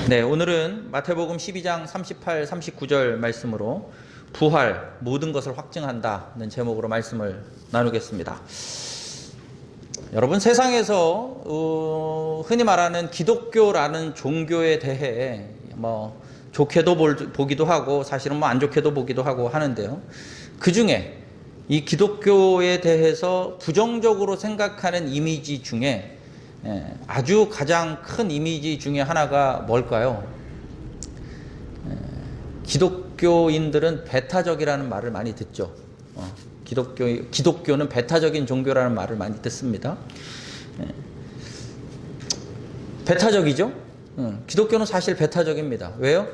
네, 오늘은 마태복음 12장 38, 39절 말씀으로 부활, 모든 것을 확증한다는 제목으로 말씀을 나누겠습니다. 여러분, 세상에서 흔히 말하는 기독교라는 종교에 대해 좋게도 보기도 하고 사실은 안 좋게도 보기도 하고 하는데요. 그 중에 이 기독교에 대해서 부정적으로 생각하는 이미지 중에 아주 가장 큰 이미지 중에 하나가 뭘까요? 기독교인들은 배타적이라는 말을 많이 듣죠. 기독교는 배타적인 종교라는 말을 많이 듣습니다. 배타적이죠? 기독교는 사실 배타적입니다. 왜요?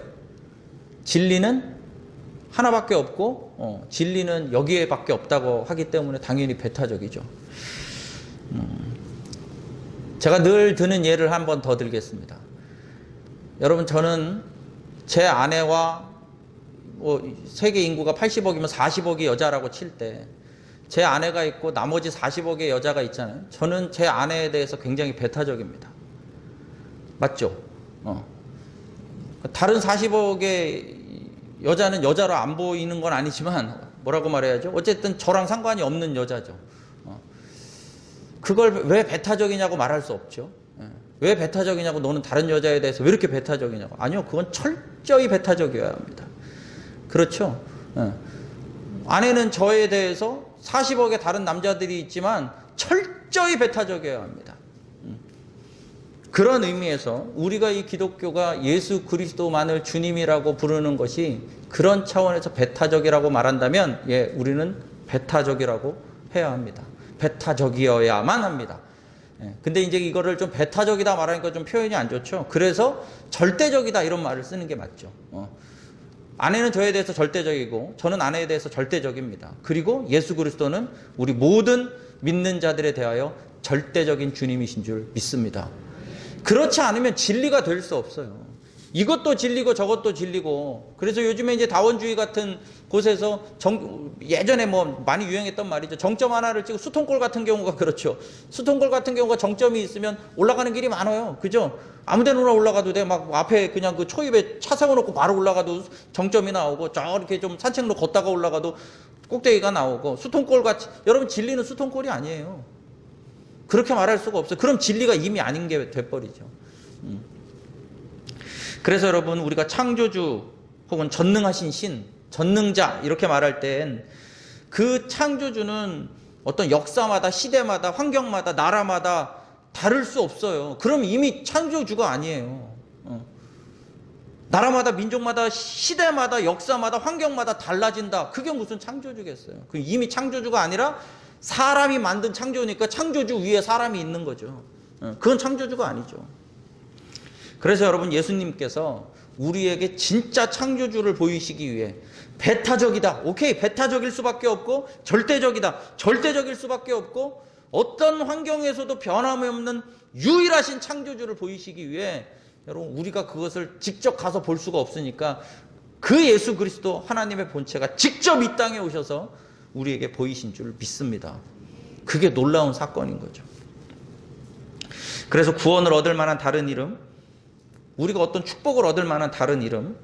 진리는 하나밖에 없고 진리는 여기에밖에 없다고 하기 때문에 당연히 배타적이죠. 제가 늘 드는 예를 한 번 더 들겠습니다. 여러분, 저는 제 아내와 세계 인구가 80억이면 40억이 여자라고 칠 때 제 아내가 있고 나머지 40억의 여자가 있잖아요. 저는 제 아내에 대해서 굉장히 배타적입니다. 맞죠? 다른 40억의 여자는 여자로 안 보이는 건 아니지만 뭐라고 말해야죠? 어쨌든 저랑 상관이 없는 여자죠. 그걸 왜 배타적이냐고 말할 수 없죠. 왜 배타적이냐고, 너는 다른 여자에 대해서 왜 이렇게 배타적이냐고. 아니요, 그건 철저히 배타적이어야 합니다. 그렇죠. 아내는 저에 대해서 40억의 다른 남자들이 있지만 철저히 배타적이어야 합니다. 그런 의미에서 우리가 이 기독교가 예수 그리스도만을 주님이라고 부르는 것이 그런 차원에서 배타적이라고 말한다면 우리는 배타적이라고 해야 합니다. 배타적이어야만 합니다. 근데 이제 이거를 좀 배타적이다 말하니까 좀 표현이 안 좋죠. 그래서 절대적이다 이런 말을 쓰는 게 맞죠. 아내는 저에 대해서 절대적이고 저는 아내에 대해서 절대적입니다. 그리고 예수 그리스도는 우리 모든 믿는 자들에 대하여 절대적인 주님이신 줄 믿습니다. 그렇지 않으면 진리가 될 수 없어요. 이것도 진리고 저것도 진리고. 그래서 요즘에 이제 다원주의 같은 곳에서 예전에 많이 유행했던 말이죠. 정점 하나를 찍고 수통골 같은 경우가 그렇죠. 수통골 같은 경우가 정점이 있으면 올라가는 길이 많아요. 그죠? 아무 데나 올라가도 돼. 막 앞에 그냥 그 초입에 차 세워놓고 바로 올라가도 정점이 나오고, 저렇게 좀 산책로 걷다가 올라가도 꼭대기가 나오고, 수통골 같이. 여러분, 진리는 수통골이 아니에요. 그렇게 말할 수가 없어요. 그럼 진리가 이미 아닌 게 돼버리죠. 그래서 여러분, 우리가 창조주 혹은 전능하신 신, 전능자 이렇게 말할 땐 그 창조주는 어떤 역사마다, 시대마다, 환경마다, 나라마다 다를 수 없어요. 그럼 이미 창조주가 아니에요. 나라마다, 민족마다, 시대마다, 역사마다, 환경마다 달라진다. 그게 무슨 창조주겠어요. 그 이미 창조주가 아니라 사람이 만든 창조니까 창조주 위에 사람이 있는 거죠. 그건 창조주가 아니죠. 그래서 여러분, 예수님께서 우리에게 진짜 창조주를 보이시기 위해 배타적이다. 오케이, 배타적일 수밖에 없고, 절대적이다. 절대적일 수밖에 없고, 어떤 환경에서도 변함이 없는 유일하신 창조주를 보이시기 위해 여러분, 우리가 그것을 직접 가서 볼 수가 없으니까 그 예수 그리스도 하나님의 본체가 직접 이 땅에 오셔서 우리에게 보이신 줄 믿습니다. 그게 놀라운 사건인 거죠. 그래서 구원을 얻을 만한 다른 이름, 우리가 어떤 축복을 얻을 만한 다른 이름,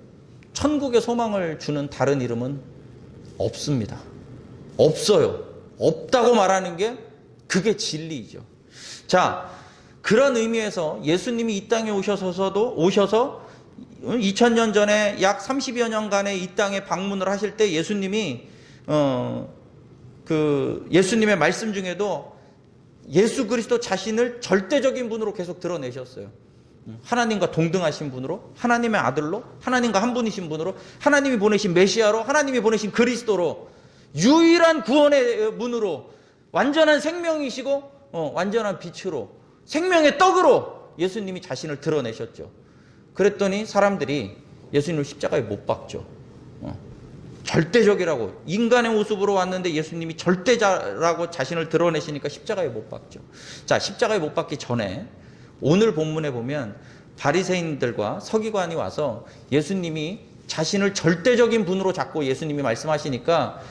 천국의 소망을 주는 다른 이름은 없습니다. 없어요. 없다고 말하는 게 그게 진리이죠. 자, 그런 의미에서 예수님이 이 땅에 오셔서 2000년 전에 약 30여 년간의 이 땅에 방문을 하실 때 예수님이 예수님의 말씀 중에도 예수 그리스도 자신을 절대적인 분으로 계속 드러내셨어요. 하나님과 동등하신 분으로, 하나님의 아들로, 하나님과 한 분이신 분으로, 하나님이 보내신 메시아로, 하나님이 보내신 그리스도로, 유일한 구원의 문으로, 완전한 생명이시고 완전한 빛으로, 생명의 떡으로 예수님이 자신을 드러내셨죠. 그랬더니 사람들이 예수님을 십자가에 못 박죠. 절대적이라고, 인간의 모습으로 왔는데 예수님이 절대자라고 자신을 드러내시니까 십자가에 못 박죠. 자, 십자가에 못 박기 전에 오늘 본문에 보면 바리새인들과 서기관이 와서 예수님이 자신을 절대적인 분으로 잡고 예수님이 말씀하시니까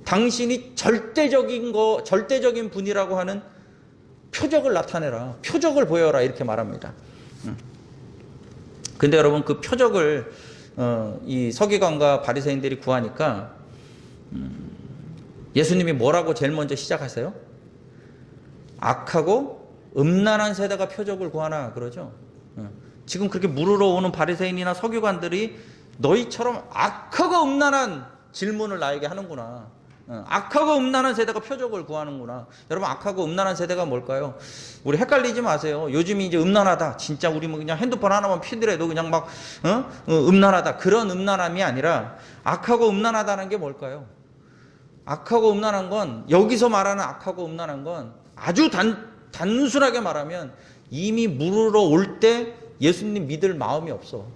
당신이 절대적인 분이라고 하는 표적을 나타내라. 표적을 보여라. 이렇게 말합니다. 근데 여러분 그 표적을 이 서기관과 바리새인들이 구하니까 예수님이 뭐라고 제일 먼저 시작하세요? 악하고 음란한 세대가 표적을 구하나 그러죠. 지금 그렇게 물으러 오는 바리새인이나 서기관들이 너희처럼 악하고 음란한 질문을 나에게 하는구나. 악하고 음란한 세대가 표적을 구하는구나. 여러분 악하고 음란한 세대가 뭘까요? 우리 헷갈리지 마세요. 요즘이 이제 음란하다. 진짜 우리 뭐 그냥 핸드폰 하나만 피더라도 그냥 막 음란하다. 그런 음란함이 아니라 악하고 음란하다는 게 뭘까요? 악하고 음란한 건 여기서 말하는 악하고 음란한 건 아주 단순하게 말하면 이미 물으러 올 때 예수님 믿을 마음이 없어.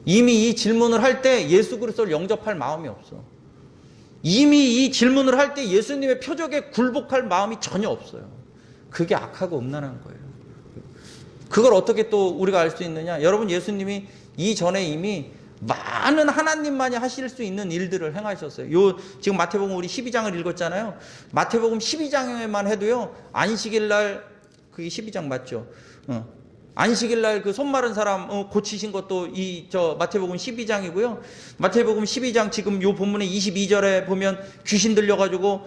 이미 이 질문을 할 때 예수 그리스도를 영접할 마음이 없어. 이미 이 질문을 할 때 예수님의 표적에 굴복할 마음이 전혀 없어요. 그게 악하고 음란한 거예요. 그걸 어떻게 또 우리가 알 수 있느냐? 여러분 예수님이 이전에 이미 많은 하나님만이 하실 수 있는 일들을 행하셨어요. 지금 마태복음 우리 12장을 읽었잖아요. 마태복음 12장에만 해도요. 안식일 날 그게 12장 맞죠? 안식일 날 그 손 마른 사람 고치신 것도 마태복음 12장이고요. 마태복음 12장 지금 요 본문의 22절에 보면 귀신 들려가지고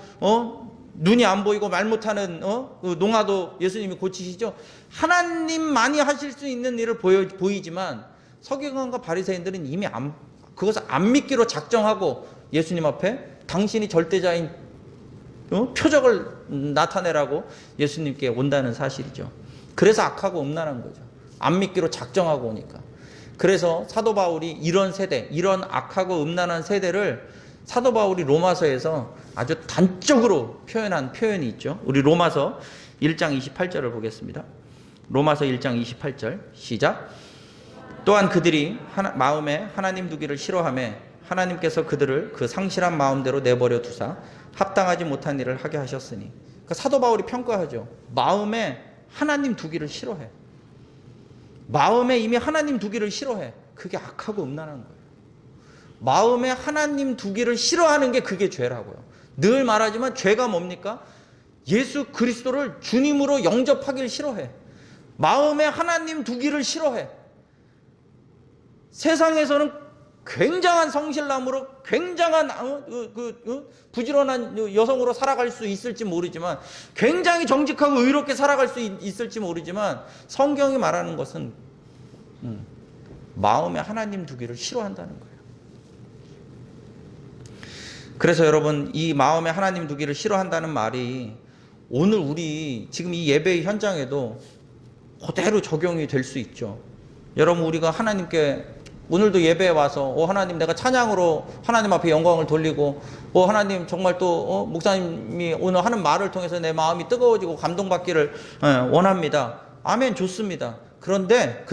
눈이 안 보이고 말 못하는 그 농아도 예수님이 고치시죠. 하나님만이 하실 수 있는 일을 보이지만 서기관과 바리새인들은 이미 그것을 안 믿기로 작정하고 예수님 앞에 당신이 절대자인 표적을 나타내라고 예수님께 온다는 사실이죠. 그래서 악하고 음란한 거죠. 안 믿기로 작정하고 오니까. 그래서 사도 바울이 이런 세대, 이런 악하고 음란한 세대를 사도 바울이 로마서에서 아주 단적으로 표현한 표현이 있죠. 우리 로마서 1장 28절을 보겠습니다. 로마서 1장 28절 시작. 또한 그들이 마음에 하나님 두기를 싫어하며 하나님께서 그들을 그 상실한 마음대로 내버려 두사 합당하지 못한 일을 하게 하셨으니. 그러니까 사도 바울이 평가하죠. 마음에 하나님 두기를 싫어해. 마음에 이미 하나님 두기를 싫어해. 그게 악하고 음란한 거예요. 마음에 하나님 두기를 싫어하는 게 그게 죄라고요. 늘 말하지만 죄가 뭡니까? 예수 그리스도를 주님으로 영접하기를 싫어해. 마음에 하나님 두기를 싫어해. 세상에서는 굉장한 성실남으로 굉장한 부지런한 여성으로 살아갈 수 있을지 모르지만 굉장히 정직하고 의롭게 살아갈 수 있을지 모르지만 성경이 말하는 것은 마음에 하나님 두기를 싫어한다는 거예요. 그래서 여러분 이 마음에 하나님 두기를 싫어한다는 말이 오늘 우리 지금 이 예배의 현장에도 그대로 적용이 될 수 있죠. 여러분 우리가 하나님께 오늘도 예배에 와서 하나님 내가 찬양으로 하나님 앞에 영광을 돌리고 하나님 정말 또 목사님이 오늘 하는 말을 통해서 내 마음이 뜨거워지고 감동받기를 원합니다. 아멘 좋습니다. 그런데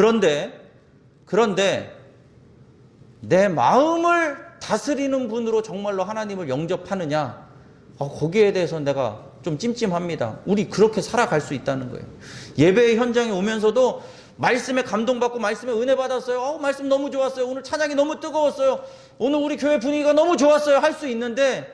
내 마음을 다스리는 분으로 정말로 하나님을 영접하느냐 거기에 대해서 내가 좀 찜찜합니다. 우리 그렇게 살아갈 수 있다는 거예요. 예배의 현장에 오면서도 말씀에 감동받고 말씀에 은혜 받았어요. 말씀 너무 좋았어요. 오늘 찬양이 너무 뜨거웠어요. 오늘 우리 교회 분위기가 너무 좋았어요. 할 수 있는데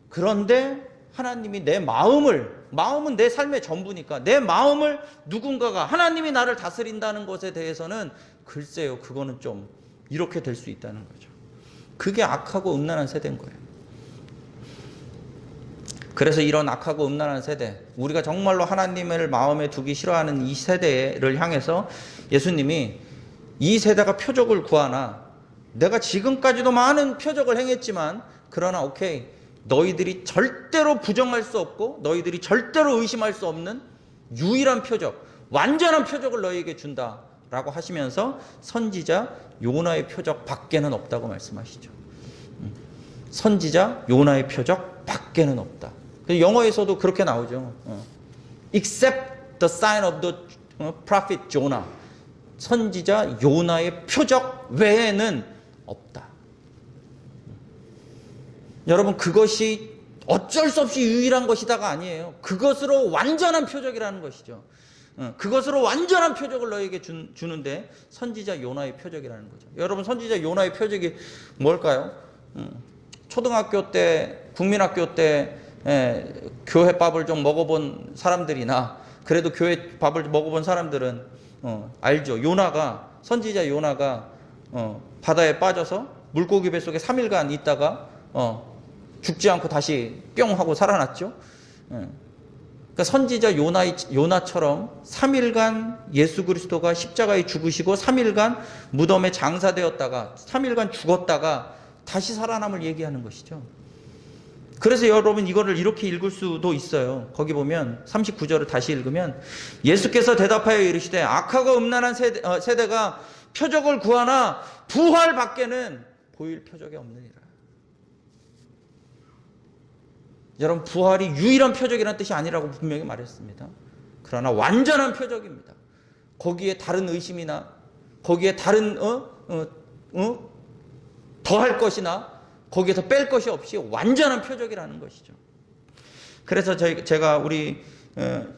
그런데 하나님이 내 마음은 내 삶의 전부니까 내 마음을 누군가가 하나님이 나를 다스린다는 것에 대해서는 글쎄요. 그거는 좀 이렇게 될 수 있다는 거죠. 그게 악하고 음란한 세대인 거예요. 그래서 이런 악하고 음란한 세대, 우리가 정말로 하나님을 마음에 두기 싫어하는 이 세대를 향해서 예수님이 이 세대가 표적을 구하나 내가 지금까지도 많은 표적을 행했지만 그러나 오케이 너희들이 절대로 부정할 수 없고 너희들이 절대로 의심할 수 없는 유일한 표적, 완전한 표적을 너희에게 준다라고 하시면서 선지자 요나의 표적 밖에는 없다고 말씀하시죠. 선지자 요나의 표적 밖에는 없다. 영어에서도 그렇게 나오죠. Except the sign of the prophet Jonah. 선지자 요나의 표적 외에는 없다. 여러분 그것이 어쩔 수 없이 유일한 것이다가 아니에요. 그것으로 완전한 표적이라는 것이죠. 그것으로 완전한 표적을 너에게 주는데 선지자 요나의 표적이라는 거죠. 여러분 선지자 요나의 표적이 뭘까요? 초등학교 때 국민학교 때 교회밥을 좀 먹어본 사람들이나 그래도 교회 밥을 먹어본 사람들은 알죠. 요나가, 선지자 요나가 바다에 빠져서 물고기 뱃속에 3일간 있다가 죽지 않고 다시 뿅 하고 살아났죠. 그러니까 선지자 요나처럼 3일간 예수 그리스도가 십자가에 죽으시고 3일간 무덤에 장사되었다가 3일간 죽었다가 다시 살아남을 얘기하는 것이죠. 그래서 여러분 이거를 이렇게 읽을 수도 있어요. 거기 보면 39절을 다시 읽으면 예수께서 대답하여 이르시되 악하고 음란한 세대가 표적을 구하나 부활 밖에는 보일 표적이 없느니라. 여러분 부활이 유일한 표적이라는 뜻이 아니라고 분명히 말했습니다. 그러나 완전한 표적입니다. 거기에 다른 의심이나 거기에 다른 더할 것이나 거기에서 뺄 것이 없이 완전한 표적이라는 것이죠. 그래서 제가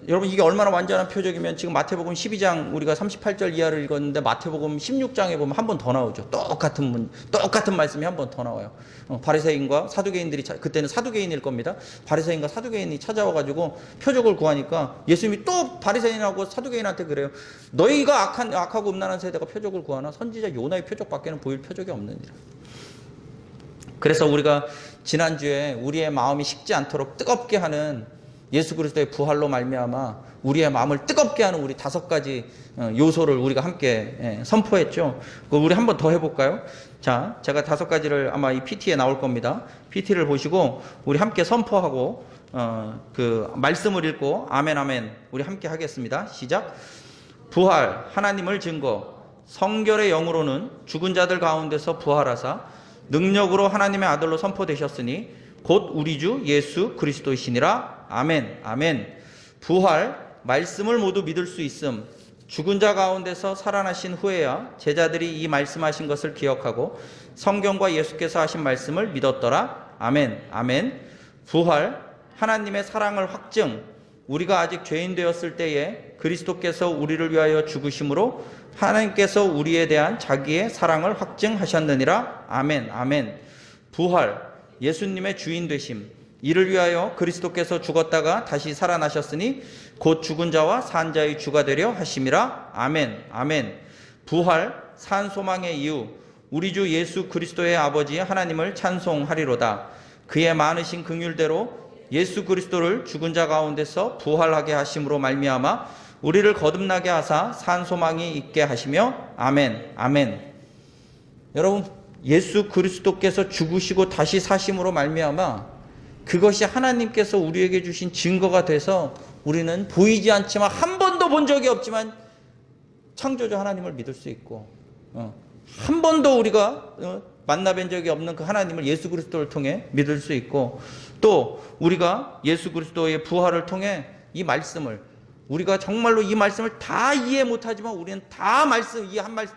여러분 이게 얼마나 완전한 표적이면 지금 마태복음 12장 우리가 38절 이하를 읽었는데 마태복음 16장에 보면 한 번 더 나오죠. 똑같은 말씀이 한 번 더 나와요. 바리새인과 사두개인들이 그때는 사두개인일 겁니다. 바리새인과 사두개인이 찾아와가지고 표적을 구하니까 예수님이 또 바리새인하고 사두개인한테 그래요. 너희가 악하고 음란한 세대가 표적을 구하나 선지자 요나의 표적밖에는 보일 표적이 없느니라. 그래서 우리가 지난주에 우리의 마음이 식지 않도록 뜨겁게 하는 예수 그리스도의 부활로 말미암아 우리의 마음을 뜨겁게 하는 우리 5가지 요소를 우리가 함께 선포했죠. 우리 한번 더 해볼까요? 자, 제가 5가지를 아마 이 PT에 나올 겁니다. PT를 보시고 우리 함께 선포하고 그 말씀을 읽고 아멘 아멘 우리 함께 하겠습니다. 시작. 부활, 하나님을 증거, 성결의 영으로는 죽은 자들 가운데서 부활하사 능력으로 하나님의 아들로 선포되셨으니 곧 우리 주 예수 그리스도이시니라. 아멘 아멘. 부활, 말씀을 모두 믿을 수 있음. 죽은 자 가운데서 살아나신 후에야 제자들이 이 말씀하신 것을 기억하고 성경과 예수께서 하신 말씀을 믿었더라. 아멘 아멘. 부활, 하나님의 사랑을 확증. 우리가 아직 죄인 되었을 때에 그리스도께서 우리를 위하여 죽으심으로 하나님께서 우리에 대한 자기의 사랑을 확증하셨느니라. 아멘 아멘. 부활, 예수님의 주인 되심. 이를 위하여 그리스도께서 죽었다가 다시 살아나셨으니 곧 죽은 자와 산 자의 주가 되려 하심이라. 아멘 아멘. 부활, 산 소망의 이유. 우리 주 예수 그리스도의 아버지 하나님을 찬송하리로다. 그의 많으신 긍휼대로 예수 그리스도를 죽은 자 가운데서 부활하게 하심으로 말미암아 우리를 거듭나게 하사 산 소망이 있게 하시며. 아멘 아멘. 여러분 예수 그리스도께서 죽으시고 다시 사심으로 말미암아 그것이 하나님께서 우리에게 주신 증거가 돼서 우리는 보이지 않지만 한 번도 본 적이 없지만 창조주 하나님을 믿을 수 있고 한 번도 우리가 만나뵌 적이 없는 그 하나님을 예수 그리스도를 통해 믿을 수 있고 또 우리가 예수 그리스도의 부활을 통해 이 말씀을 우리가 정말로 이 말씀을 다 이해 못하지만 우리는 다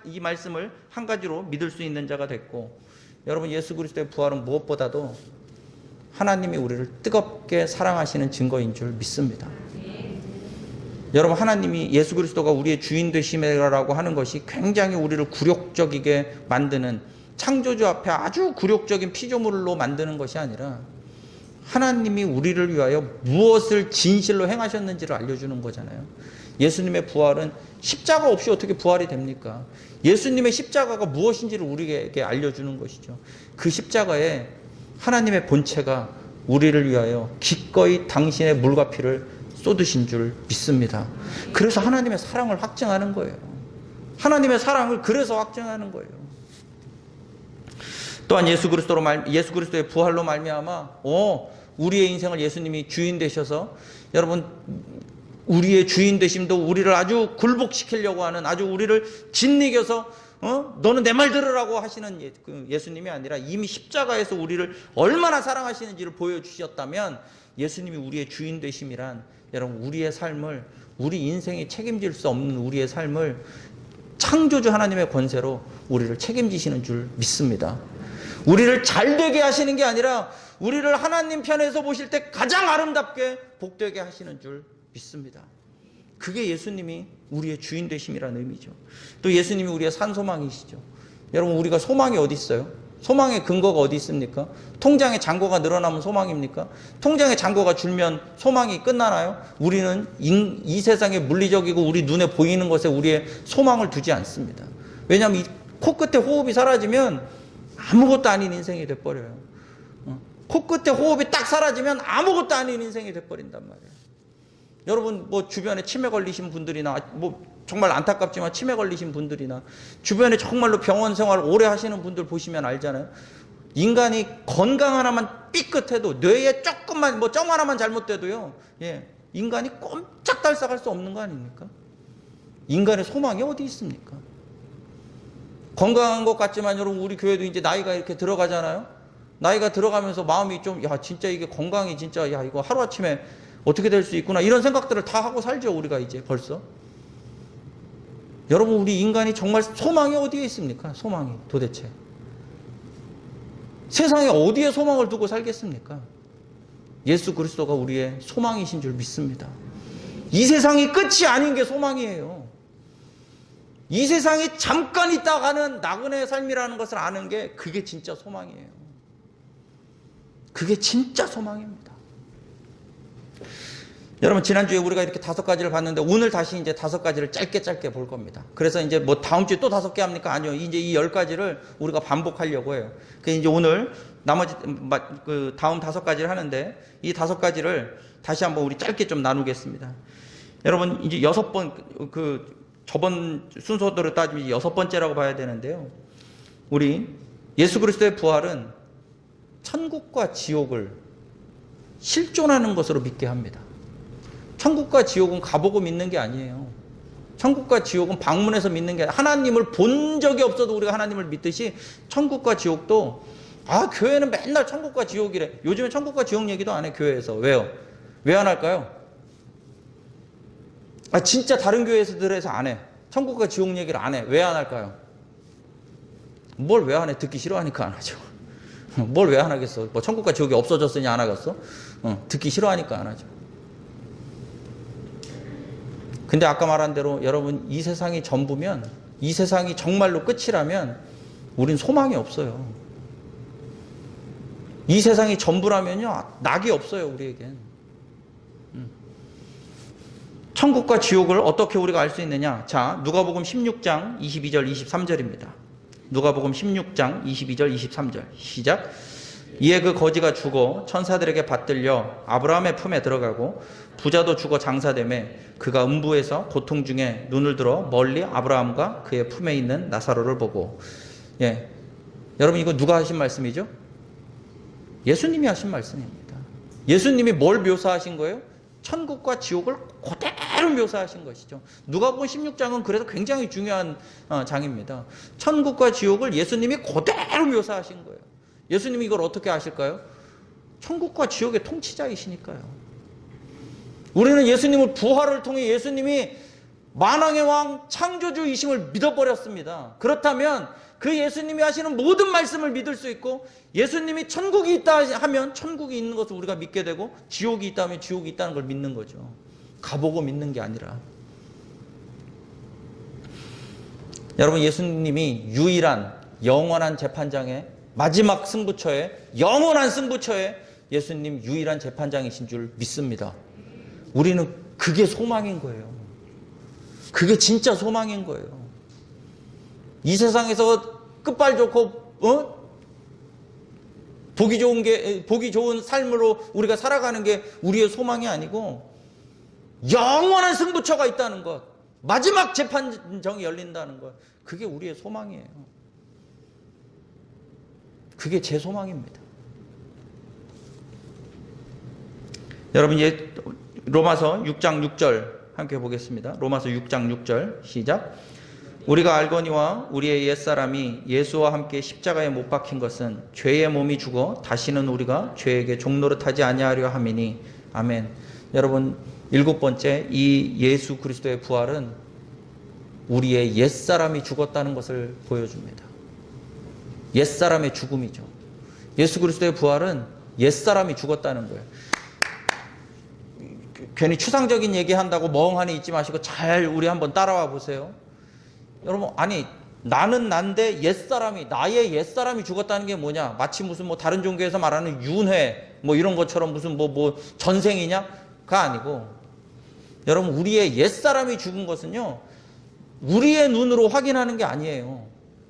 이 말씀을 한 가지로 믿을 수 있는 자가 됐고 여러분 예수 그리스도의 부활은 무엇보다도 하나님이 우리를 뜨겁게 사랑하시는 증거인 줄 믿습니다. 여러분 하나님이 예수 그리스도가 우리의 주인 되심이라고 하는 것이 굉장히 우리를 굴욕적이게 만드는 창조주 앞에 아주 굴욕적인 피조물로 만드는 것이 아니라 하나님이 우리를 위하여 무엇을 진실로 행하셨는지를 알려주는 거잖아요. 예수님의 부활은 십자가 없이 어떻게 부활이 됩니까? 예수님의 십자가가 무엇인지를 우리에게 알려주는 것이죠. 그 십자가에 하나님의 본체가 우리를 위하여 기꺼이 당신의 물과 피를 쏟으신 줄 믿습니다. 그래서 하나님의 사랑을 확증하는 거예요. 하나님의 사랑을 그래서 확증하는 거예요. 또한 예수 그리스도의 부활로 말미암아 우리의 인생을 예수님이 주인 되셔서 여러분 우리의 주인 되심도 우리를 아주 굴복시키려고 하는 아주 우리를 짓이겨서 너는 내 말 들으라고 하시는 예수님이 아니라 이미 십자가에서 우리를 얼마나 사랑하시는지를 보여주셨다면 예수님이 우리의 주인 되심이란 여러분 우리의 삶을 우리 인생이 책임질 수 없는 우리의 삶을 창조주 하나님의 권세로 우리를 책임지시는 줄 믿습니다. 우리를 잘되게 하시는 게 아니라 우리를 하나님 편에서 보실 때 가장 아름답게 복되게 하시는 줄 믿습니다. 그게 예수님이 우리의 주인 되심이라는 의미죠. 또 예수님이 우리의 산소망이시죠. 여러분 우리가 소망이 어디 있어요? 소망의 근거가 어디 있습니까? 통장에 잔고가 늘어나면 소망입니까? 통장에 잔고가 줄면 소망이 끝나나요? 우리는 이 세상의 물리적이고 우리 눈에 보이는 것에 우리의 소망을 두지 않습니다. 왜냐하면 이 코끝에 호흡이 사라지면 아무것도 아닌 인생이 돼버려요. 코끝에 호흡이 딱 사라지면 아무것도 아닌 인생이 돼버린단 말이에요. 여러분 뭐 주변에 치매 걸리신 분들이나 뭐 정말 안타깝지만 치매 걸리신 분들이나 주변에 정말로 병원 생활 오래 하시는 분들 보시면 알잖아요. 인간이 건강 하나만 삐끗해도 뇌에 조금만 뭐 점 하나만 잘못돼도요. 예, 인간이 꼼짝달싹할 수 없는 거 아닙니까? 인간의 소망이 어디 있습니까? 건강한 것 같지만 여러분 우리 교회도 이제 나이가 이렇게 들어가잖아요. 나이가 들어가면서 마음이 좀 야 진짜 이게 건강이 진짜 야 이거 하루아침에 어떻게 될 수 있구나 이런 생각들을 다 하고 살죠. 우리가 이제 벌써. 여러분 우리 인간이 정말 소망이 어디에 있습니까? 소망이 도대체 세상에 어디에 소망을 두고 살겠습니까? 예수 그리스도가 우리의 소망이신 줄 믿습니다. 이 세상이 끝이 아닌 게 소망이에요. 이 세상이 잠깐 있다 가는 나그네의 삶이라는 것을 아는 게 그게 진짜 소망이에요. 그게 진짜 소망입니다. 여러분 지난주에 우리가 이렇게 5가지를 봤는데 오늘 다시 이제 5가지를 짧게 볼 겁니다. 그래서 이제 뭐 다음 주에 또 5개 합니까? 아니요. 이제 이 10가지를 우리가 반복하려고 해요. 그래서 이제 오늘 나머지 그 다음 5가지를 하는데 이 5가지를 다시 한번 우리 짧게 좀 나누겠습니다. 여러분 이제 6번 그 저번 순서대로 따지면 6번째라고 봐야 되는데요. 우리 예수 그리스도의 부활은 천국과 지옥을 실존하는 것으로 믿게 합니다. 천국과 지옥은 가보고 믿는 게 아니에요. 천국과 지옥은 방문해서 믿는 게 아니라 하나님을 본 적이 없어도 우리가 하나님을 믿듯이 천국과 지옥도 교회는 맨날 천국과 지옥이래. 요즘에 천국과 지옥 얘기도 안 해 교회에서. 왜요? 왜 안 할까요? 진짜 다른 교회에서들에서 안 해. 천국과 지옥 얘기를 안 해. 왜 안 할까요? 뭘 왜 안 해? 듣기 싫어하니까 안 하죠. 뭘 왜 안 하겠어? 뭐 천국과 지옥이 없어졌으니 안 하겠어? 듣기 싫어하니까 안 하죠. 근데 아까 말한 대로 여러분 이 세상이 전부면 이 세상이 정말로 끝이라면 우린 소망이 없어요. 이 세상이 전부라면요 낙이 없어요 우리에겐. 천국과 지옥을 어떻게 우리가 알 수 있느냐? 자, 누가복음 16장 22절 23절입니다. 누가복음 16장 22절 23절 시작. 이에 그 거지가 죽어 천사들에게 받들려 아브라함의 품에 들어가고 부자도 죽어 장사되매 그가 음부에서 고통 중에 눈을 들어 멀리 아브라함과 그의 품에 있는 나사로를 보고. 예, 여러분 이거 누가 하신 말씀이죠? 예수님이 하신 말씀입니다. 예수님이 뭘 묘사하신 거예요? 천국과 지옥을 그대로 묘사하신 것이죠. 누가복음 16장은 그래서 굉장히 중요한 장입니다. 천국과 지옥을 예수님이 그대로 묘사하신 거예요. 예수님이 이걸 어떻게 아실까요? 천국과 지옥의 통치자이시니까요. 우리는 예수님을 부활을 통해 예수님이 만왕의 왕 창조주이심을 믿어버렸습니다. 그렇다면 그 예수님이 하시는 모든 말씀을 믿을 수 있고 예수님이 천국이 있다 하면 천국이 있는 것을 우리가 믿게 되고 지옥이 있다 하면 지옥이 있다는 걸 믿는 거죠. 가보고 믿는 게 아니라. 여러분 예수님이 유일한 영원한 재판장의 마지막 승부처에 영원한 승부처에 예수님 유일한 재판장이신 줄 믿습니다. 우리는 그게 소망인 거예요. 그게 진짜 소망인 거예요. 이 세상에서 끝발 좋고 보기 좋은 삶으로 우리가 살아가는 게 우리의 소망이 아니고 영원한 승부처가 있다는 것, 마지막 재판정이 열린다는 것, 그게 우리의 소망이에요. 그게 제 소망입니다. 여러분 로마서 6장 6절 함께 보겠습니다. 로마서 6장 6절 시작. 우리가 알거니와 우리의 옛사람이 예수와 함께 십자가에 못 박힌 것은 죄의 몸이 죽어 다시는 우리가 죄에게 종노릇하지 아니하려 함이니. 아멘. 여러분 7번째, 이 예수 그리스도의 부활은 우리의 옛사람이 죽었다는 것을 보여줍니다. 옛사람의 죽음이죠. 예수 그리스도의 부활은 옛사람이 죽었다는 거예요. 괜히 추상적인 얘기한다고 멍하니 있지 마시고 잘 우리 한번 따라와 보세요. 여러분, 아니 나는 난데 옛사람이, 나의 옛사람이 죽었다는 게 뭐냐? 마치 무슨 뭐 다른 종교에서 말하는 윤회 뭐 이런 것처럼 무슨 뭐 전생이냐가 아니고, 여러분 우리의 옛사람이 죽은 것은요, 우리의 눈으로 확인하는 게 아니에요.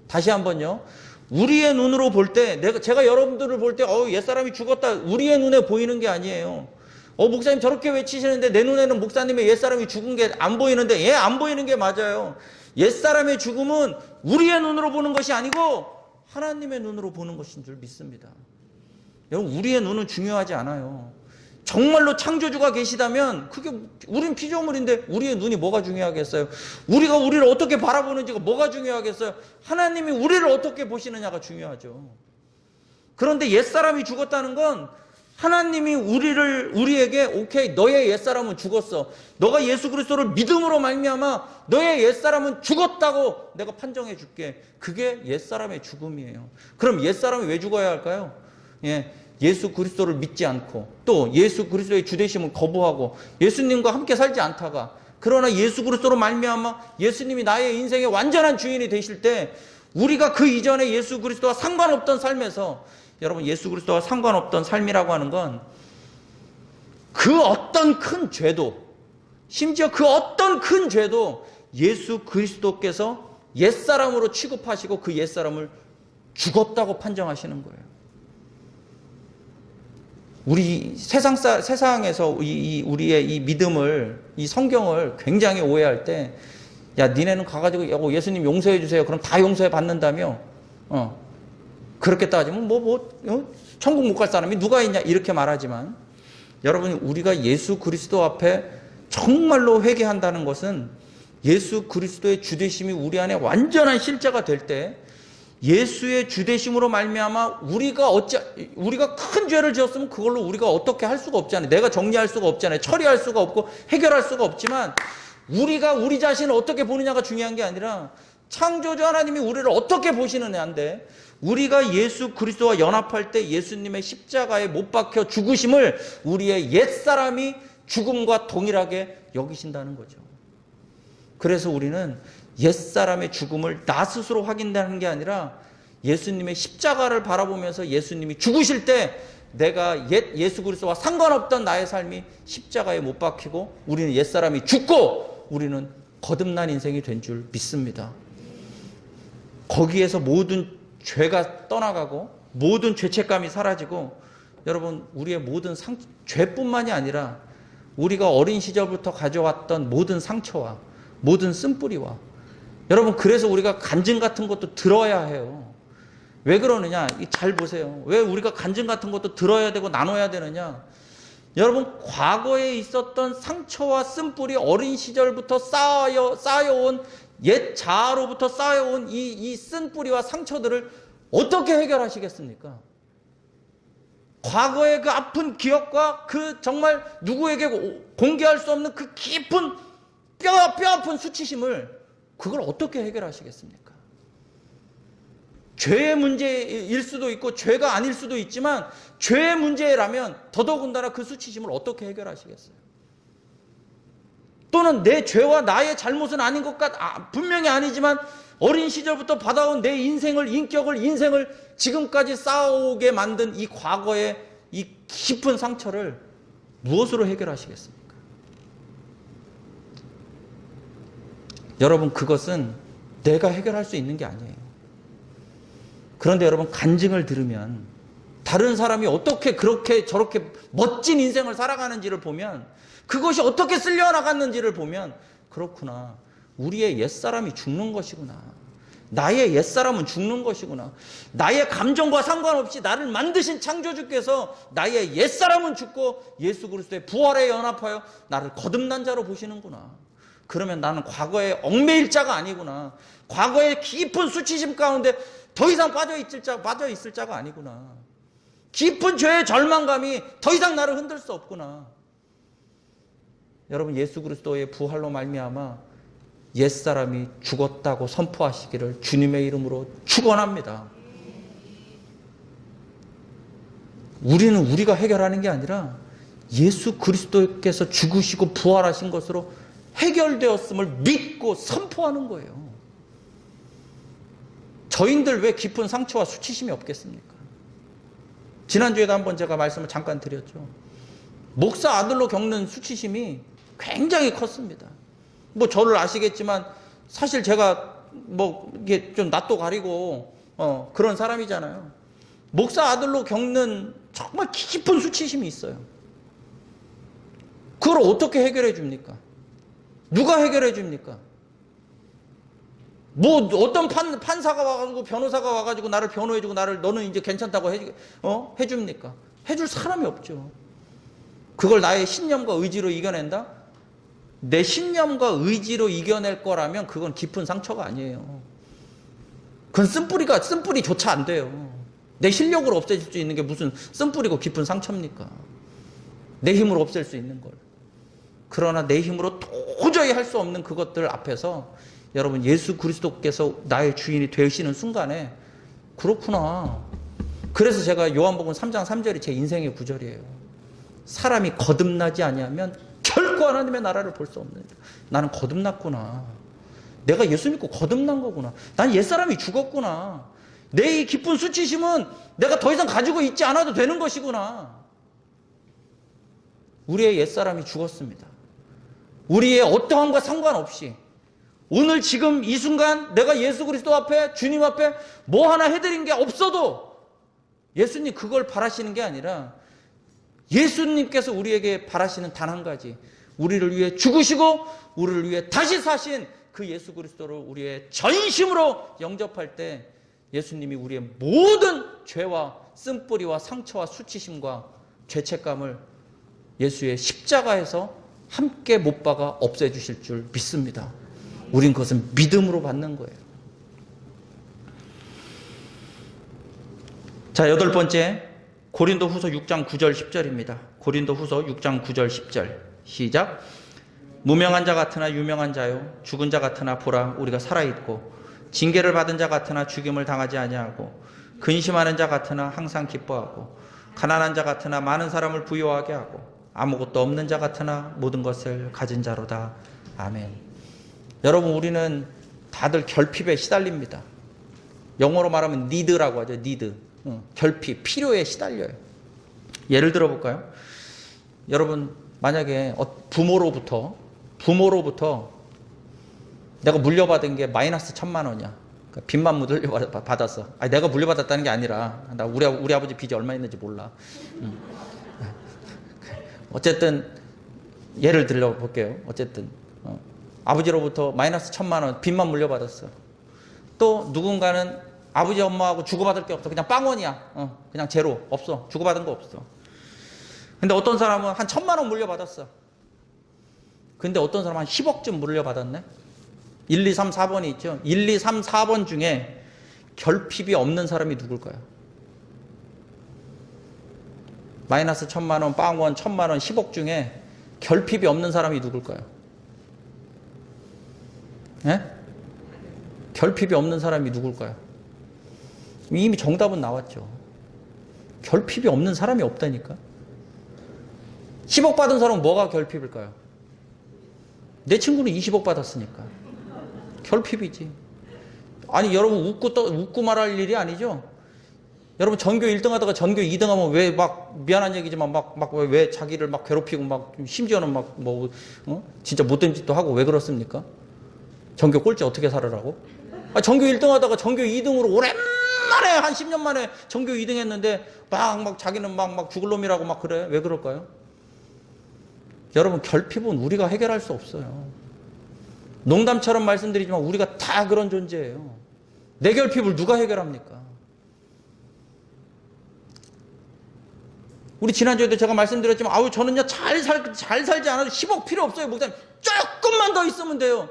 다시 한번요. 우리의 눈으로 볼 때, 제가 여러분들을 볼 때, 옛사람이 죽었다. 우리의 눈에 보이는 게 아니에요. 목사님 저렇게 외치시는데 내 눈에는 목사님의 옛사람이 죽은 게 안 보이는데, 안 보이는 게 맞아요. 옛사람의 죽음은 우리의 눈으로 보는 것이 아니고 하나님의 눈으로 보는 것인 줄 믿습니다. 여러분, 우리의 눈은 중요하지 않아요. 정말로 창조주가 계시다면 우린 피조물인데 우리의 눈이 뭐가 중요하겠어요? 우리가 우리를 어떻게 바라보는지가 뭐가 중요하겠어요? 하나님이 우리를 어떻게 보시느냐가 중요하죠. 그런데 옛사람이 죽었다는 건 하나님이 우리에게 오케이, 너의 옛사람은 죽었어. 너가 예수 그리스도를 믿음으로 말미암아 너의 옛사람은 죽었다고 내가 판정해 줄게. 그게 옛사람의 죽음이에요. 그럼 옛사람이 왜 죽어야 할까요? 예수 그리스도를 믿지 않고 또 예수 그리스도의 주되심을 거부하고 예수님과 함께 살지 않다가, 그러나 예수 그리스도로 말미암아 예수님이 나의 인생의 완전한 주인이 되실 때, 우리가 그 이전에 예수 그리스도와 상관없던 삶에서, 여러분 예수 그리스도와 상관없던 삶이라고 하는 건 그 어떤 큰 죄도, 심지어 그 어떤 큰 죄도 예수 그리스도께서 옛사람으로 취급하시고 그 옛사람을 죽었다고 판정하시는 거예요. 우리 세상에서 우리의 이 믿음을, 이 성경을 굉장히 오해할 때, 야, 니네는 가가지고 예수님 용서해 주세요. 그럼 다 용서해 받는다며? 그렇게 따지면 천국 못 갈 사람이 누가 있냐? 이렇게 말하지만, 여러분, 우리가 예수 그리스도 앞에 정말로 회개한다는 것은 예수 그리스도의 주되심이 우리 안에 완전한 실제가 될 때, 예수의 주되심으로 말미암아 우리가 큰 죄를 지었으면 그걸로 우리가 어떻게 할 수가 없잖아요. 내가 정리할 수가 없잖아요. 처리할 수가 없고 해결할 수가 없지만, 우리가 우리 자신을 어떻게 보느냐가 중요한 게 아니라 창조주 하나님이 우리를 어떻게 보시느냐인데, 우리가 예수 그리스도와 연합할 때 예수님의 십자가에 못 박혀 죽으심을 우리의 옛사람이 죽음과 동일하게 여기신다는 거죠. 그래서 우리는 옛사람의 죽음을 나 스스로 확인하는 게 아니라 예수님의 십자가를 바라보면서 예수님이 죽으실 때 내가 예수 그리스도와 상관없던 나의 삶이 십자가에 못 박히고 우리는 옛사람이 죽고 우리는 거듭난 인생이 된 줄 믿습니다. 거기에서 모든 죄가 떠나가고 모든 죄책감이 사라지고, 여러분 우리의 모든 죄뿐만이 아니라 우리가 어린 시절부터 가져왔던 모든 상처와 모든 쓴뿌리와, 여러분 그래서 우리가 간증 같은 것도 들어야 해요. 왜 그러느냐? 잘 보세요. 왜 우리가 간증 같은 것도 들어야 되고 나눠야 되느냐? 여러분, 과거에 있었던 상처와 쓴뿌리, 어린 시절부터 쌓여온 옛 자아로부터 쌓여온 이 쓴뿌리와 상처들을 어떻게 해결하시겠습니까? 과거의 그 아픈 기억과 그 정말 누구에게 공개할 수 없는 그 깊은 뼈 아픈 수치심을, 그걸 어떻게 해결하시겠습니까? 죄의 문제일 수도 있고 죄가 아닐 수도 있지만, 죄의 문제라면 더더군다나 그 수치심을 어떻게 해결하시겠어요? 또는 내 죄와 나의 잘못은 아닌 것 분명히 아니지만 어린 시절부터 받아온 내 인생을 지금까지 쌓아오게 만든 이 과거의 이 깊은 상처를 무엇으로 해결하시겠습니까? 여러분, 그것은 내가 해결할 수 있는 게 아니에요. 그런데 여러분, 간증을 들으면, 다른 사람이 어떻게 그렇게 저렇게 멋진 인생을 살아가는지를 보면, 그것이 어떻게 쓸려나갔는지를 보면, 그렇구나, 우리의 옛사람이 죽는 것이구나, 나의 옛사람은 죽는 것이구나, 나의 감정과 상관없이 나를 만드신 창조주께서 나의 옛사람은 죽고 예수 그리스도의 부활에 연합하여 나를 거듭난 자로 보시는구나. 그러면 나는 과거에 얽매일 자가 아니구나, 과거의 깊은 수치심 가운데 더 이상 빠져 있을 자가 아니구나, 깊은 죄의 절망감이 더 이상 나를 흔들 수 없구나. 여러분, 예수 그리스도의 부활로 말미암아 옛사람이 죽었다고 선포하시기를 주님의 이름으로 축원합니다. 우리는 우리가 해결하는 게 아니라 예수 그리스도께서 죽으시고 부활하신 것으로 해결되었음을 믿고 선포하는 거예요. 저인들 왜 깊은 상처와 수치심이 없겠습니까? 지난주에도 한번 제가 말씀을 잠깐 드렸죠. 목사 아들로 겪는 수치심이 굉장히 컸습니다. 뭐 저를 아시겠지만 사실 제가 뭐 이게 좀 낯도 가리고 그런 사람이잖아요. 목사 아들로 겪는 정말 깊은 수치심이 있어요. 그걸 어떻게 해결해 줍니까? 누가 해결해 줍니까? 뭐 어떤 판사가 와가지고 변호사가 와가지고 나를 변호해주고 너는 이제 괜찮다고 해줍니까? 해줄 사람이 없죠. 그걸 나의 신념과 의지로 이겨낸다? 내 신념과 의지로 이겨낼 거라면 그건 깊은 상처가 아니에요. 그건 쓴뿌리조차 안 돼요. 내 실력으로 없애질 수 있는 게 무슨 쓴뿌리고 깊은 상처입니까? 내 힘으로 없앨 수 있는 걸. 그러나 내 힘으로 도저히 할 수 없는 그것들 앞에서 여러분 예수 그리스도께서 나의 주인이 되시는 순간에 그렇구나. 그래서 제가 요한복음 3장 3절이 제 인생의 구절이에요. 사람이 거듭나지 아니하면 결코 하나님의 나라를 볼 수 없느니라. 나는 거듭났구나. 내가 예수 믿고 거듭난 거구나. 난 옛사람이 죽었구나. 내 이 깊은 수치심은 내가 더 이상 가지고 있지 않아도 되는 것이구나. 우리의 옛사람이 죽었습니다. 우리의 어떠함과 상관없이 오늘 지금 이 순간 내가 예수 그리스도 앞에 주님 앞에 뭐 하나 해드린 게 없어도 예수님 그걸 바라시는 게 아니라 예수님께서 우리에게 바라시는 단 한 가지, 우리를 위해 죽으시고 우리를 위해 다시 사신 그 예수 그리스도를 우리의 전심으로 영접할 때 예수님이 우리의 모든 죄와 쓴뿌리와 상처와 수치심과 죄책감을 예수의 십자가에서 함께 못 박아 없애주실 줄 믿습니다. 우린 그것은 믿음으로 받는 거예요. 자, 8번째, 고린도후서 6장 9절 10절입니다. 고린도후서 6장 9절 10절 시작. 무명한 자 같으나 유명한 자요, 죽은 자 같으나 보라 우리가 살아있고, 징계를 받은 자 같으나 죽임을 당하지 아니하고, 근심하는 자 같으나 항상 기뻐하고, 가난한 자 같으나 많은 사람을 부유하게 하고, 아무것도 없는 자 같으나 모든 것을 가진 자로다. 아멘. 여러분, 우리는 다들 결핍에 시달립니다. 영어로 말하면 need라고 하죠. need. 결핍, 필요에 시달려요. 예를 들어 볼까요? 여러분, 만약에 부모로부터 내가 물려받은 게 마이너스 1,000만 원이야. 그러니까 빚만 물려받았어. 아니, 내가 물려받았다는 게 아니라 나 우리 아버지 빚이 얼마 있는지 몰라. 어쨌든 예를 들어 볼게요. 어쨌든 아버지로부터 마이너스 1,000만 원 빚만 물려받았어. 또 누군가는 아버지 엄마하고 주고받을 게 없어. 그냥 빵원이야. 그냥 제로. 없어. 주고받은 거 없어. 근데 어떤 사람은 한 1,000만 원 물려받았어. 근데 어떤 사람은 한 10억쯤 물려받았네. 1, 2, 3, 4번이 있죠. 1, 2, 3, 4번 중에 결핍이 없는 사람이 누굴까요? 마이너스 1,000만 원, 빵원, 1,000만 원, 10억 중에 결핍이 없는 사람이 누굴까요? 예? 결핍이 없는 사람이 누굴까요? 이미 정답은 나왔죠. 결핍이 없는 사람이 없다니까. 10억 받은 사람은 뭐가 결핍일까요? 내 친구는 20억 받았으니까. 결핍이지. 아니, 여러분 웃고 말할 일이 아니죠. 여러분 전교 1등 하다가 전교 2등 하면 왜 막 미안한 얘기지만 왜 자기를 막 괴롭히고 막 심지어는 막 진짜 못된 짓도 하고 왜 그렇습니까? 전교 꼴찌 어떻게 살으라고? 전교 1등 하다가 전교 2등으로 오랜만에 한 10년 만에 전교 2등 했는데 막 자기는 막 죽을 놈이라고 막 그래. 왜 그럴까요? 여러분, 결핍은 우리가 해결할 수 없어요. 농담처럼 말씀드리지만 우리가 다 그런 존재예요. 내 결핍을 누가 해결합니까? 우리 지난주에도 제가 말씀드렸지만 저는요 잘 살지 않아도 10억 필요 없어요. 목사님, 조금만 더 있으면 돼요.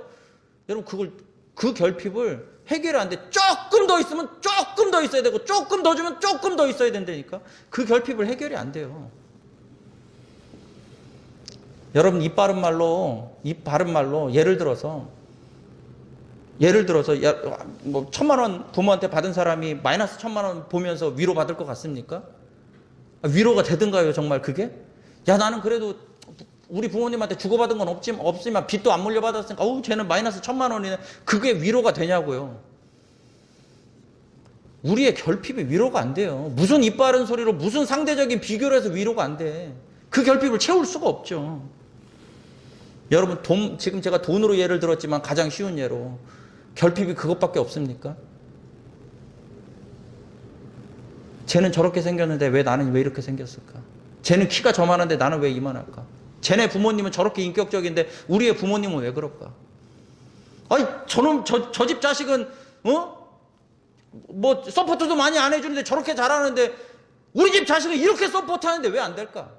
여러분, 그 결핍을 해결이 안 돼. 조금 더 있으면 조금 더 있어야 되고, 조금 더 주면 조금 더 있어야 된다니까. 그 결핍을 해결이 안 돼요. 여러분, 입 바른 말로 예를 들어서 뭐 1,000만 원 부모한테 받은 사람이 마이너스 1,000만 원 보면서 위로받을 것 같습니까? 위로가 되든가요, 정말 그게? 야, 나는 그래도 우리 부모님한테 주고받은 건 없지만 빚도 안 물려받았으니까 쟤는 마이너스 1,000만 원이네. 그게 위로가 되냐고요. 우리의 결핍이 위로가 안 돼요. 무슨 이빠른 소리로 무슨 상대적인 비교를 해서 위로가 안 돼. 그 결핍을 채울 수가 없죠. 여러분, 지금 제가 돈으로 예를 들었지만 가장 쉬운 예로 결핍이 그것밖에 없습니까? 쟤는 저렇게 생겼는데 왜 나는 왜 이렇게 생겼을까? 쟤는 키가 저만한데 나는 왜 이만할까? 쟤네 부모님은 저렇게 인격적인데 우리의 부모님은 왜 그럴까? 아니, 저 집 자식은, 뭐, 서포트도 많이 안 해주는데 저렇게 잘하는데 우리 집 자식은 이렇게 서포트 하는데 왜 안 될까?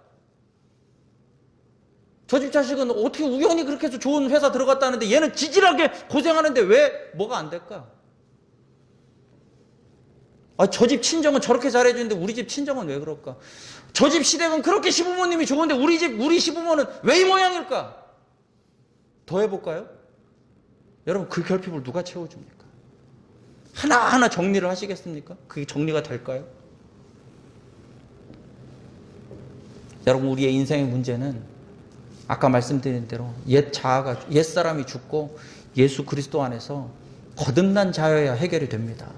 저 집 자식은 어떻게 우연히 그렇게 해서 좋은 회사 들어갔다는데 얘는 지질하게 고생하는데 왜 뭐가 안 될까? 아, 저 집 친정은 저렇게 잘해주는데 우리 집 친정은 왜 그럴까? 저 집 시댁은 그렇게 시부모님이 좋은데 우리 시부모는 왜 이 모양일까? 더 해볼까요? 여러분, 그 결핍을 누가 채워줍니까? 하나하나 정리를 하시겠습니까? 그게 정리가 될까요? 여러분, 우리의 인생의 문제는 아까 말씀드린 대로 옛사람이 죽고 예수 그리스도 안에서 거듭난 자여야 해결이 됩니다.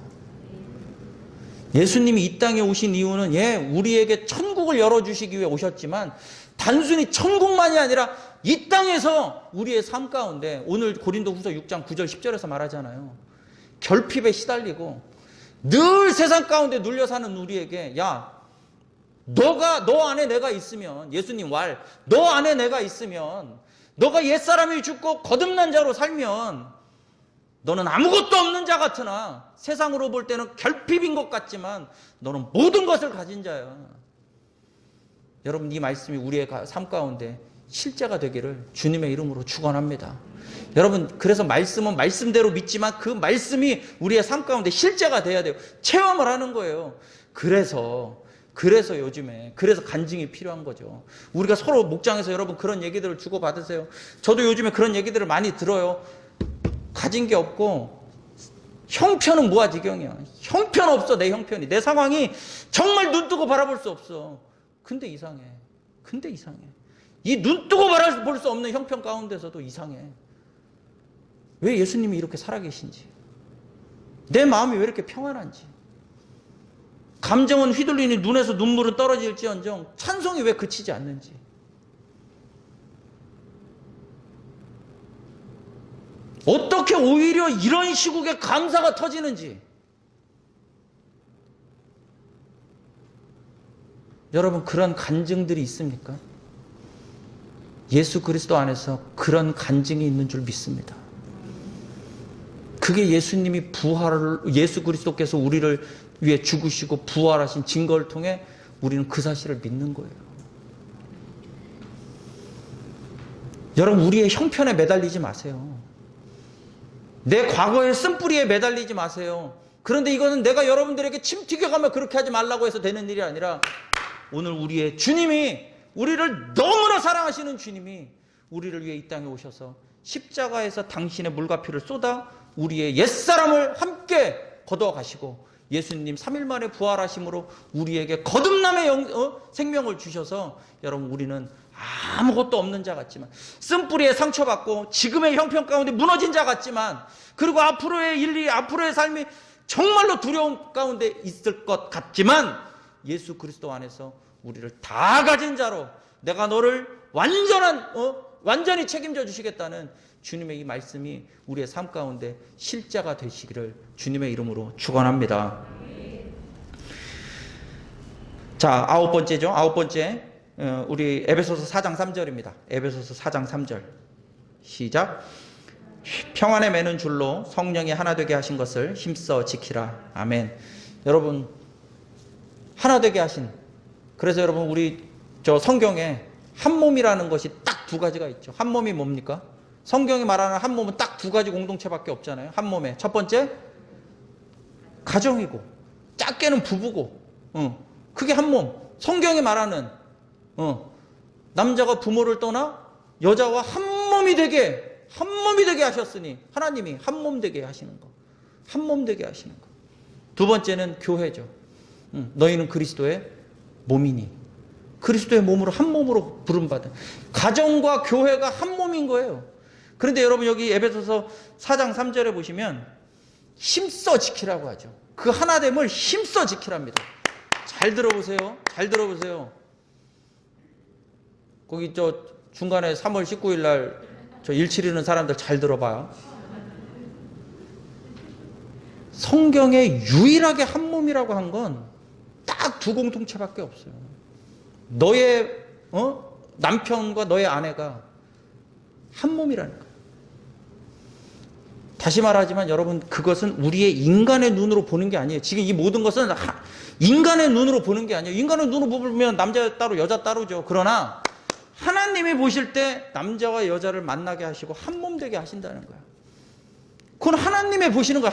예수님이 이 땅에 오신 이유는 우리에게 천국을 열어주시기 위해 오셨지만 단순히 천국만이 아니라 이 땅에서 우리의 삶 가운데 오늘 고린도후서 6장 9절 10절에서 말하잖아요. 결핍에 시달리고 늘 세상 가운데 눌려 사는 우리에게 너 안에 내가 있으면 예수님 너 안에 내가 있으면 너가 옛사람이 죽고 거듭난 자로 살면 너는 아무것도 없는 자 같으나 세상으로 볼 때는 결핍인 것 같지만 너는 모든 것을 가진 자야. 여러분, 이 말씀이 우리의 삶 가운데 실제가 되기를 주님의 이름으로 축원합니다. 여러분, 그래서 말씀은 말씀대로 믿지만 그 말씀이 우리의 삶 가운데 실제가 돼야 돼요. 체험을 하는 거예요. 그래서 요즘에 간증이 필요한 거죠. 우리가 서로 목장에서 여러분 그런 얘기들을 주고받으세요. 저도 요즘에 그런 얘기들을 많이 들어요. 가진 게 없고 형편은 무아지경이야. 형편 없어. 내 형편이, 내 상황이 정말 눈 뜨고 바라볼 수 없어. 근데 이상해. 이 눈 뜨고 바라볼 수 없는 형편 가운데서도 이상해. 왜 예수님이 이렇게 살아계신지, 내 마음이 왜 이렇게 평안한지, 감정은 휘둘리니 눈에서 눈물은 떨어질지언정 찬송이 왜 그치지 않는지, 어떻게 오히려 이런 시국에 감사가 터지는지. 여러분, 그런 간증들이 있습니까? 예수 그리스도 안에서 그런 간증이 있는 줄 믿습니다. 그게 예수님이 예수 그리스도께서 우리를 위해 죽으시고 부활하신 증거를 통해 우리는 그 사실을 믿는 거예요. 여러분, 우리의 형편에 매달리지 마세요. 내 과거의 쓴뿌리에 매달리지 마세요. 그런데 이거는 내가 여러분들에게 침 튀겨가며 그렇게 하지 말라고 해서 되는 일이 아니라 오늘 우리의 주님이, 우리를 너무나 사랑하시는 주님이 우리를 위해 이 땅에 오셔서 십자가에서 당신의 물과 피를 쏟아 우리의 옛사람을 함께 거두어 가시고 예수님 3일 만에 부활하심으로 우리에게 거듭남의 생명을 주셔서 여러분, 우리는 아무것도 없는 자 같지만, 쓴뿌리에 상처받고 지금의 형편 가운데 무너진 자 같지만, 그리고 앞으로의 삶이 정말로 두려운 가운데 있을 것 같지만 예수 그리스도 안에서 우리를 다 가진 자로 내가 너를 완전히 책임져 주시겠다는 주님의 이 말씀이 우리의 삶 가운데 실제가 되시기를 주님의 이름으로 축원합니다. 자, 아홉 번째 우리 에베소서 4장 3절입니다. 에베소서 4장 3절 시작. 평안에 매는 줄로 성령이 하나 되게 하신 것을 힘써 지키라. 아멘. 여러분, 하나 되게 하신, 그래서 여러분, 우리 성경에 한 몸이라는 것이 딱 두 가지가 있죠. 한 몸이 뭡니까? 성경이 말하는 한 몸은 딱 두 가지 공동체밖에 없잖아요. 한 몸에 첫 번째 가정이고, 작게는 부부고, 그게 한 몸. 성경이 말하는 남자가 부모를 떠나 여자와 한 몸이 되게 하셨으니, 하나님이 한 몸 되게 하시는 거, 한 몸 되게 하시는 거. 두 번째는 교회죠. 너희는 그리스도의 몸이니, 그리스도의 몸으로 한 몸으로 부름받은, 가정과 교회가 한 몸인 거예요. 그런데 여러분, 여기 에베소서 4장 3절에 보시면 힘써 지키라고 하죠. 그 하나됨을 힘써 지키랍니다. 잘 들어보세요. 잘 들어보세요. 거기 저 중간에 3월 19일 날 저 일치리는 사람들 잘 들어봐요. 성경에 유일하게 한 몸이라고 한 건 딱 두 공동체밖에 없어요. 너의 남편과 너의 아내가 한 몸이라는 거예요. 다시 말하지만 여러분, 그것은 우리의 인간의 눈으로 보는 게 아니에요. 지금 이 모든 것은 인간의 눈으로 보는 게 아니에요. 인간의 눈으로 보면 남자 따로 여자 따로죠. 그러나 하나님이 보실 때 남자와 여자를 만나게 하시고 한 몸 되게 하신다는 거예요. 그건 하나님이 보시는 거예요.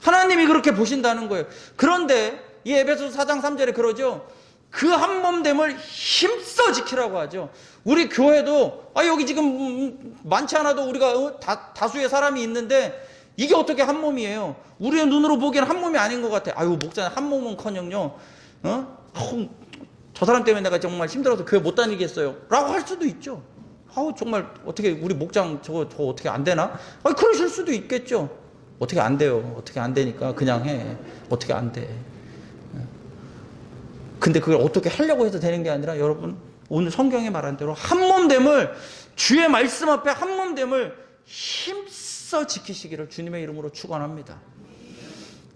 하나님이 그렇게 보신다는 거예요. 그런데 이 에베소서 4장 3절에 그러죠. 그 한 몸됨을 힘써 지키라고 하죠. 우리 교회도 여기 지금 많지 않아도 우리가 다수의 사람이 있는데 이게 어떻게 한 몸이에요? 우리의 눈으로 보기에는 한 몸이 아닌 것 같아. 목사님 한 몸은커녕요. 저 사람 때문에 내가 정말 힘들어서 교회 못 다니겠어요. 라고 할 수도 있죠. 정말 어떻게 우리 목장 저거 어떻게 안 되나? 그러실 수도 있겠죠. 어떻게 안 돼요. 어떻게 안 되니까 그냥 해. 어떻게 안 돼. 근데 그걸 어떻게 하려고 해서 되는 게 아니라 여러분, 오늘 성경에 말한 대로 한 몸됨을, 주의 말씀 앞에 한 몸됨을 힘써 지키시기를 주님의 이름으로 축원합니다.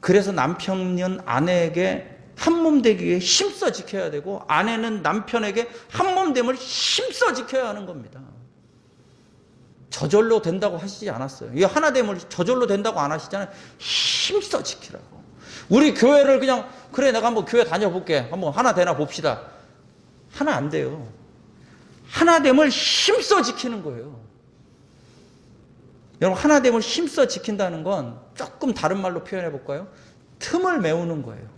그래서 남편은 아내에게 한 몸 되기 위해 힘써 지켜야 되고, 아내는 남편에게 한 몸됨을 힘써 지켜야 하는 겁니다. 저절로 된다고 하시지 않았어요. 이 하나됨을 저절로 된다고 안 하시잖아요. 힘써 지키라고. 우리 교회를 그냥 그래 내가 한번 교회 다녀볼게. 한번 하나 되나 봅시다. 하나 안 돼요. 하나됨을 힘써 지키는 거예요. 여러분, 하나됨을 힘써 지킨다는 건 조금 다른 말로 표현해 볼까요? 틈을 메우는 거예요.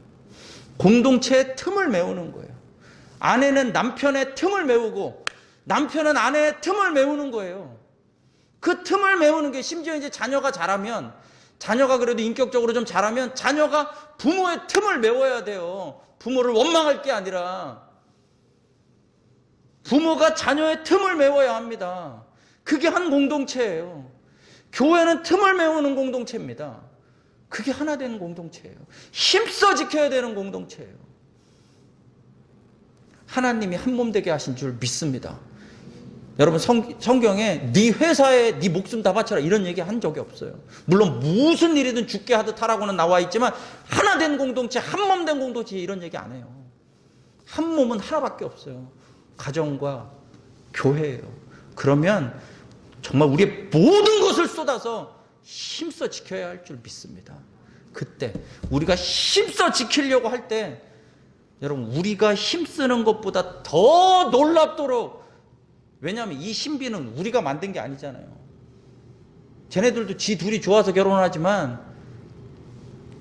공동체의 틈을 메우는 거예요. 아내는 남편의 틈을 메우고 남편은 아내의 틈을 메우는 거예요. 그 틈을 메우는 게, 심지어 이제 자녀가 자라면, 자녀가 그래도 인격적으로 좀 자라면 자녀가 부모의 틈을 메워야 돼요. 부모를 원망할 게 아니라 부모가 자녀의 틈을 메워야 합니다. 그게 한 공동체예요. 교회는 틈을 메우는 공동체입니다. 그게 하나 되는 공동체예요. 힘써 지켜야 되는 공동체예요. 하나님이 한 몸 되게 하신 줄 믿습니다. 여러분, 성경에 네 회사에 네 목숨 다 바쳐라 이런 얘기 한 적이 없어요. 물론 무슨 일이든 죽게 하듯 하라고는 나와 있지만 하나 된 공동체, 한 몸 된 공동체 이런 얘기 안 해요. 한 몸은 하나밖에 없어요. 가정과 교회예요. 그러면 정말 우리의 모든 것을 쏟아서 힘써 지켜야 할 줄 믿습니다. 그때 우리가 힘써 지키려고 할 때, 여러분, 우리가 힘쓰는 것보다 더 놀랍도록, 왜냐하면 이 신비는 우리가 만든 게 아니잖아요. 쟤네들도 지 둘이 좋아서 결혼하지만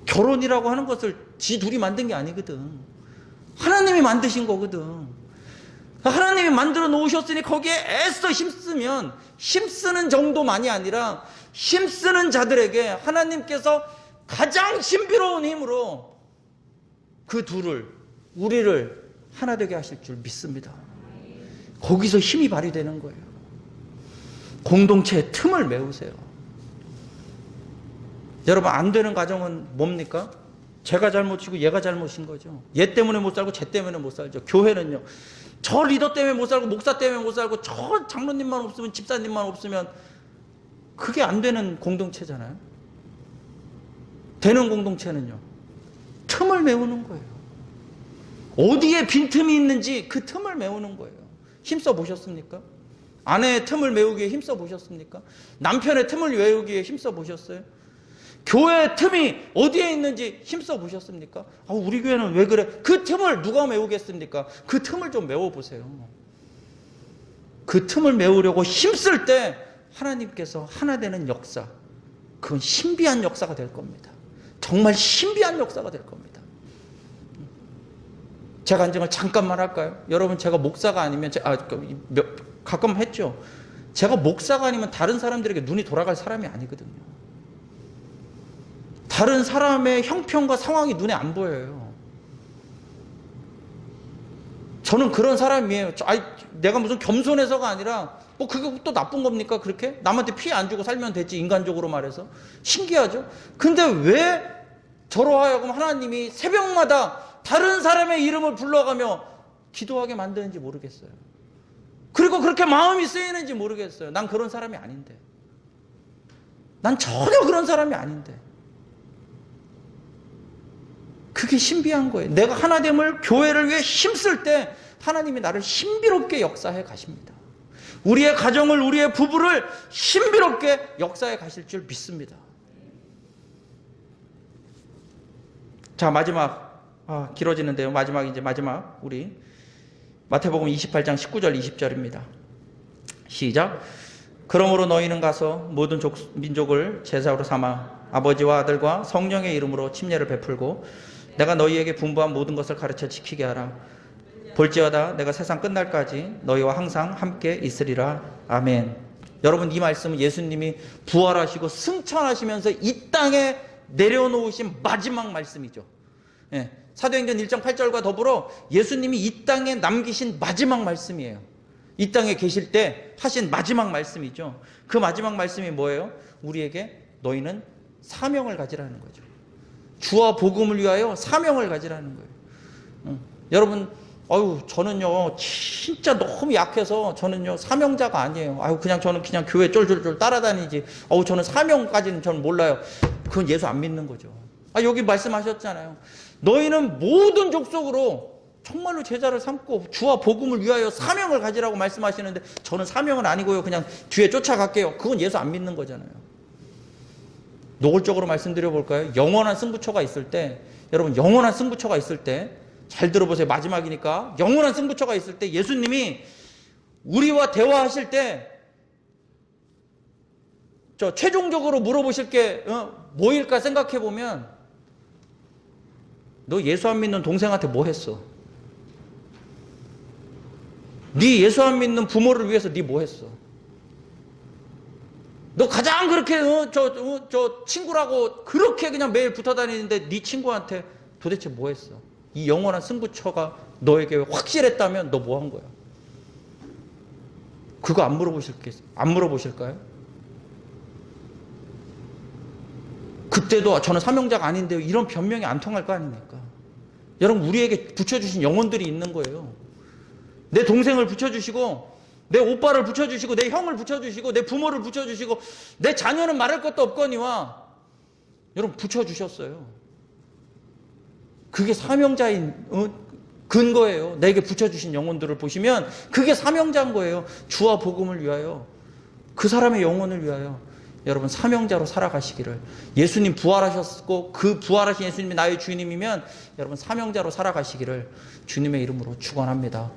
결혼이라고 하는 것을 지 둘이 만든 게 아니거든. 하나님이 만드신 거거든. 하나님이 만들어 놓으셨으니 거기에 애써 힘쓰면, 힘쓰는 정도만이 아니라 힘쓰는 자들에게 하나님께서 가장 신비로운 힘으로 그 둘을, 우리를 하나 되게 하실 줄 믿습니다. 거기서 힘이 발휘되는 거예요. 공동체의 틈을 메우세요. 여러분, 안 되는 가정은 뭡니까? 제가 잘못이고 얘가 잘못인 거죠. 얘 때문에 못 살고 쟤 때문에 못 살죠. 교회는요, 저 리더 때문에 못 살고 목사 때문에 못 살고 저 장로님만 없으면, 집사님만 없으면, 그게 안 되는 공동체잖아요. 되는 공동체는요, 틈을 메우는 거예요. 어디에 빈틈이 있는지 그 틈을 메우는 거예요. 힘써 보셨습니까? 아내의 틈을 메우기에 힘써 보셨습니까? 남편의 틈을 메우기에 힘써 보셨어요? 교회의 틈이 어디에 있는지 힘써 보셨습니까? 우리 교회는 왜 그래? 그 틈을 누가 메우겠습니까? 그 틈을 좀 메워보세요. 그 틈을 메우려고 힘쓸 때 하나님께서 하나 되는 역사, 그건 신비한 역사가 될 겁니다. 정말 신비한 역사가 될 겁니다. 제가 간증을 잠깐만 할까요? 여러분, 제가 목사가 아니면, 가끔 했죠. 제가 목사가 아니면 다른 사람들에게 눈이 돌아갈 사람이 아니거든요. 다른 사람의 형편과 상황이 눈에 안 보여요. 저는 그런 사람이에요. 내가 무슨 겸손해서가 아니라 뭐 그게 또 나쁜 겁니까? 그렇게 남한테 피해 안 주고 살면 되지, 인간적으로 말해서. 신기하죠? 근데 왜 저로 하여금 하나님이 새벽마다 다른 사람의 이름을 불러가며 기도하게 만드는지 모르겠어요. 그리고 그렇게 마음이 쓰이는지 모르겠어요. 난 그런 사람이 아닌데. 난 전혀 그런 사람이 아닌데. 그게 신비한 거예요. 내가 하나됨을, 교회를 위해 힘쓸 때 하나님이 나를 신비롭게 역사해 가십니다. 우리의 가정을, 우리의 부부를 신비롭게 역사해 가실 줄 믿습니다. 자, 마지막, 길어지는데요. 마지막 우리 마태복음 28장 19절 20절입니다. 시작. 그러므로 너희는 가서 모든 민족을 제사로 삼아 아버지와 아들과 성령의 이름으로 침례를 베풀고 내가 너희에게 분부한 모든 것을 가르쳐 지키게 하라. 볼지어다 내가 세상 끝날까지 너희와 항상 함께 있으리라. 아멘. 여러분, 이 말씀은 예수님이 부활하시고 승천하시면서 이 땅에 내려놓으신 마지막 말씀이죠. 예, 사도행전 1장 8절과 더불어 예수님이 이 땅에 남기신 마지막 말씀이에요. 이 땅에 계실 때 하신 마지막 말씀이죠. 그 마지막 말씀이 뭐예요? 우리에게 너희는 사명을 가지라는 거죠. 주와 복음을 위하여 사명을 가지라는 거예요. 여러분, 저는요 진짜 너무 약해서 저는요 사명자가 아니에요. 저는 그냥 교회 쫄쫄쫄 따라다니지. 저는 사명까지는 저는 몰라요. 그건 예수 안 믿는 거죠. 여기 말씀하셨잖아요. 너희는 모든 족속으로 정말로 제자를 삼고 주와 복음을 위하여 사명을 가지라고 말씀하시는데 저는 사명은 아니고요. 그냥 뒤에 쫓아갈게요. 그건 예수 안 믿는 거잖아요. 노골적으로 말씀드려 볼까요? 영원한 승부처가 있을 때, 여러분, 영원한 승부처가 있을 때, 잘 들어보세요. 마지막이니까. 영원한 승부처가 있을 때 예수님이 우리와 대화하실 때 최종적으로 물어보실 게 뭐일까 생각해 보면, 너 예수 안 믿는 동생한테 뭐 했어? 네 예수 안 믿는 부모를 위해서 네 뭐 했어? 너 가장 그렇게 저 친구라고 그렇게 그냥 매일 붙어 다니는데 네 친구한테 도대체 뭐 했어? 이 영원한 승부처가 너에게 확실했다면 너 뭐 한 거야? 그거 안 물어보실까요? 그때도 저는 사명자가 아닌데요. 이런 변명이 안 통할 거 아닙니까? 여러분, 우리에게 붙여주신 영혼들이 있는 거예요. 내 동생을 붙여주시고, 내 오빠를 붙여주시고, 내 형을 붙여주시고, 내 부모를 붙여주시고, 내 자녀는 말할 것도 없거니와 여러분 붙여주셨어요. 그게 사명자인 근거예요. 내게 붙여주신 영혼들을 보시면 그게 사명자인 거예요. 주와 복음을 위하여, 그 사람의 영혼을 위하여 여러분 사명자로 살아가시기를. 예수님 부활하셨고 그 부활하신 예수님이 나의 주님이면 여러분 사명자로 살아가시기를 주님의 이름으로 축원합니다.